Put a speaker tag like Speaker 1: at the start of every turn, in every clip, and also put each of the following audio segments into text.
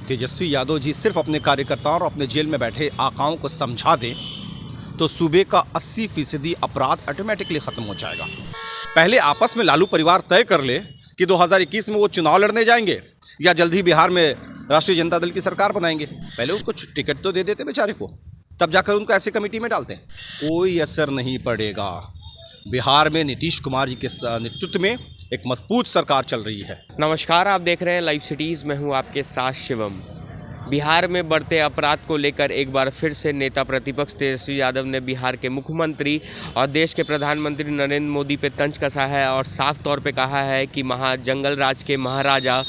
Speaker 1: तेजस्वी यादव जी सिर्फ अपने कार्यकर्ताओं और अपने जेल में बैठे आकाओं को समझा दें तो सूबे का 80% अपराध ऑटोमेटिकली ख़त्म हो जाएगा। पहले आपस में लालू परिवार तय कर ले कि 2021 में वो चुनाव लड़ने जाएंगे या जल्द ही बिहार में राष्ट्रीय जनता दल की सरकार बनाएंगे। पहले उनको टिकट तो दे देते बेचारे को, तब जाकर उनको ऐसे कमेटी में डालते हैं। कोई असर नहीं पड़ेगा। बिहार में नीतीश कुमार जी के नेतृत्व में एक मजबूत सरकार चल रही है।
Speaker 2: नमस्कार, आप देख रहे हैं लाइव सिटीज़। मैं हूं आपके साथ शिवम। बिहार में बढ़ते अपराध को लेकर एक बार फिर से नेता प्रतिपक्ष तेजस्वी यादव ने बिहार के मुख्यमंत्री और देश के प्रधानमंत्री नरेंद्र मोदी पे तंज कसा है और साफ तौर पे कहा है कि जंगल राज के महाराजा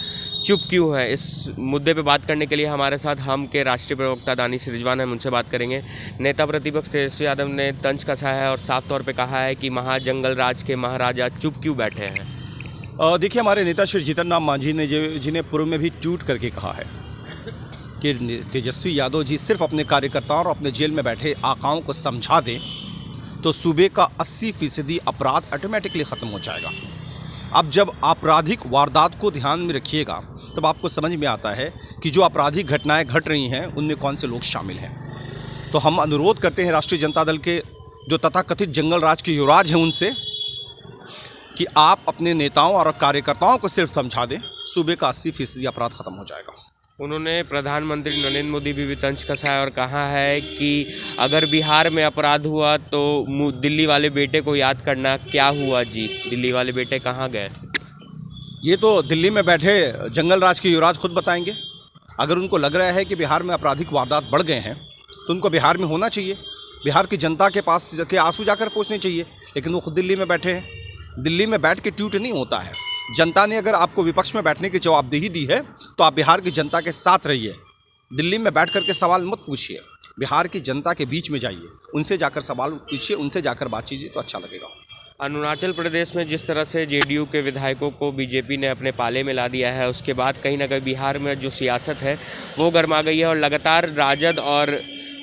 Speaker 2: चुप क्यों है। इस मुद्दे पे बात करने के लिए हमारे साथ हम के राष्ट्रीय प्रवक्ता दानिश रिजवान हैं, उनसे बात करेंगे। नेता प्रतिपक्ष तेजस्वी यादव ने तंज कसा है और साफ तौर पे कहा है कि जंगल राज के महाराजा चुप क्यों बैठे हैं।
Speaker 1: देखिए, हमारे नेता श्री जीतन राम मांझी ने जिन्हें पूर्व में भी ट्वीट करके कहा है कि तेजस्वी यादव जी सिर्फ अपने कार्यकर्ताओं और अपने जेल में बैठे आकाओं को समझा दें तो सूबे का 80% अपराध ऑटोमेटिकली ख़त्म हो जाएगा। अब जब आपराधिक वारदात को ध्यान में रखिएगा तब आपको समझ में आता है कि जो आपराधिक घटनाएं घट रही हैं उनमें कौन से लोग शामिल हैं। तो हम अनुरोध करते हैं राष्ट्रीय जनता दल के जो तथाकथित जंगल राज के युवराज हैं उनसे कि आप अपने नेताओं और कार्यकर्ताओं को सिर्फ समझा दें, सूबे का 80% अपराध ख़त्म हो जाएगा।
Speaker 2: उन्होंने प्रधानमंत्री नरेंद्र मोदी भी तंज कसा है और कहा है कि अगर बिहार में अपराध हुआ तो दिल्ली वाले बेटे को याद करना। क्या हुआ जी, दिल्ली वाले बेटे कहाँ गए?
Speaker 1: ये तो दिल्ली में बैठे जंगल राज के युवराज खुद बताएंगे। अगर उनको लग रहा है कि बिहार में आपराधिक वारदात बढ़ गए हैं तो उनको बिहार में होना चाहिए, बिहार की जनता के पास के आंसू जाकर पहुँचने चाहिए, लेकिन वो खुद दिल्ली में बैठे हैं। दिल्ली में बैठ के ट्वीट नहीं होता है। जनता ने अगर आपको विपक्ष में बैठने की जवाबदेही दी है तो आप बिहार की जनता के साथ रहिए। दिल्ली में बैठ करके सवाल मत पूछिए, बिहार की जनता के बीच में जाइए, उनसे जाकर सवाल पूछिए, उनसे जाकर बात कीजिए तो अच्छा लगेगा।
Speaker 2: अरुणाचल प्रदेश में जिस तरह से जेडीयू के विधायकों को बीजेपी ने अपने पाले में ला दिया है, उसके बाद कहीं ना कहीं बिहार में जो सियासत है वो गर्मा गई है और लगातार राजद और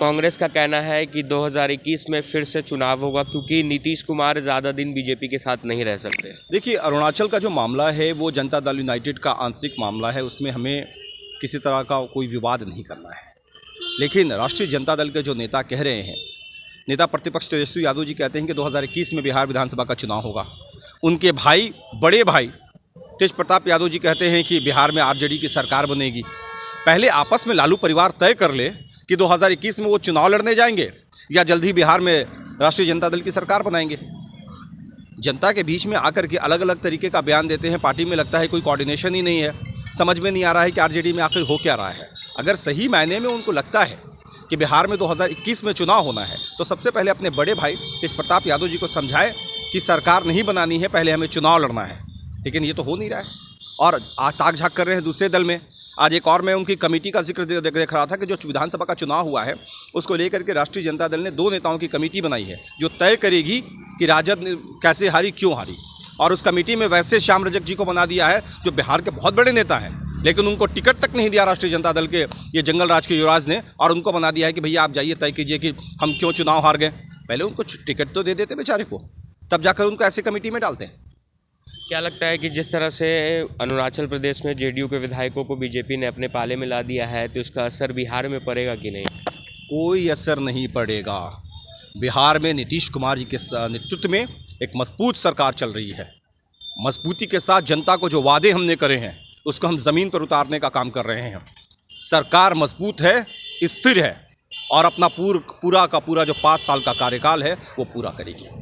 Speaker 2: कांग्रेस का कहना है कि 2021 में फिर से चुनाव होगा क्योंकि नीतीश कुमार ज़्यादा दिन बीजेपी के साथ नहीं रह सकते।
Speaker 1: देखिए, अरुणाचल का जो मामला है वो जनता दल यूनाइटेड का आंतरिक मामला है, उसमें हमें किसी तरह का कोई विवाद नहीं करना है। लेकिन राष्ट्रीय जनता दल के जो नेता कह रहे हैं, नेता प्रतिपक्ष तेजस्वी यादव जी कहते हैं कि 2021 में बिहार विधानसभा का चुनाव होगा। उनके भाई, बड़े भाई तेज प्रताप यादव जी कहते हैं कि बिहार में आरजेडी की सरकार बनेगी। पहले आपस में लालू परिवार तय कर ले कि 2021 में वो चुनाव लड़ने जाएंगे या जल्द ही बिहार में राष्ट्रीय जनता दल की सरकार बनाएंगे। जनता के बीच में आकर के अलग अलग तरीके का बयान देते हैं। पार्टी में लगता है कोई कोऑर्डिनेशन ही नहीं है, समझ में नहीं आ रहा है कि आरजेडी में आखिर हो क्या रहा है। अगर सही मायने में उनको लगता है कि बिहार में 2021 में चुनाव होना है तो सबसे पहले अपने बड़े भाई तेज प्रताप यादव जी को समझाए कि सरकार नहीं बनानी है, पहले हमें चुनाव लड़ना है। लेकिन ये तो हो नहीं रहा है और ताक झाक कर रहे हैं दूसरे दल में। आज एक और मैं उनकी कमेटी का जिक्र देख रहा था कि जो विधानसभा का चुनाव हुआ है उसको लेकर के राष्ट्रीय जनता दल ने 2 नेताओं की कमेटी बनाई है जो तय करेगी कि राजद कैसे हारी, क्यों हारी। और उस कमेटी में वैसे श्याम रजक जी को बना दिया है जो बिहार के बहुत बड़े नेता हैं, लेकिन उनको टिकट तक नहीं दिया राष्ट्रीय जनता दल के ये जंगल राज के युवराज ने, और उनको बना दिया है कि भैया आप जाइए तय कीजिए कि हम क्यों चुनाव हार गए। पहले उनको टिकट तो दे देते बेचारे को, तब जाकर उनको ऐसी कमेटी में डालते हैं।
Speaker 2: क्या लगता है कि जिस तरह से अरुणाचल प्रदेश में जेडीयू के विधायकों को बीजेपी ने अपने पाले में ला दिया है तो इसका असर बिहार में पड़ेगा कि नहीं?
Speaker 1: कोई असर नहीं पड़ेगा। बिहार में नीतीश कुमार जी के नेतृत्व में एक मजबूत सरकार चल रही है। मजबूती के साथ जनता को जो वादे हमने करे हैं उसको हम ज़मीन पर उतारने का काम कर रहे हैं। सरकार मजबूत है, स्थिर है और अपना पूरा का पूरा जो 5 साल का कार्यकाल है वो पूरा करेगी।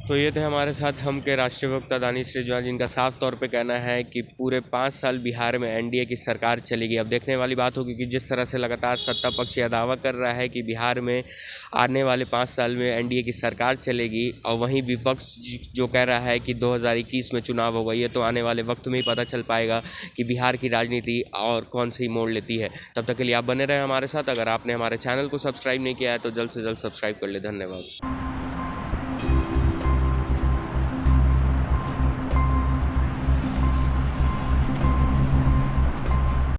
Speaker 2: तो ये थे हमारे साथ हम के राष्ट्रीय प्रवक्ता दानिश रिजवान, जिनका साफ तौर पे कहना है कि पूरे 5 साल बिहार में एनडीए की सरकार चलेगी। अब देखने वाली बात होगी कि जिस तरह से लगातार सत्ता पक्ष यह दावा कर रहा है कि बिहार में आने वाले 5 साल में एनडीए की सरकार चलेगी और वहीं विपक्ष जो कह रहा है कि 2021 में चुनाव होगा, ये तो आने वाले वक्त में ही पता चल पाएगा कि बिहार की राजनीति और कौन सी मोड़ लेती है। तब तक के लिए आप बने रहें हमारे साथ। अगर आपने हमारे चैनल को सब्सक्राइब नहीं किया है तो जल्द से जल्द सब्सक्राइब कर ले। धन्यवाद।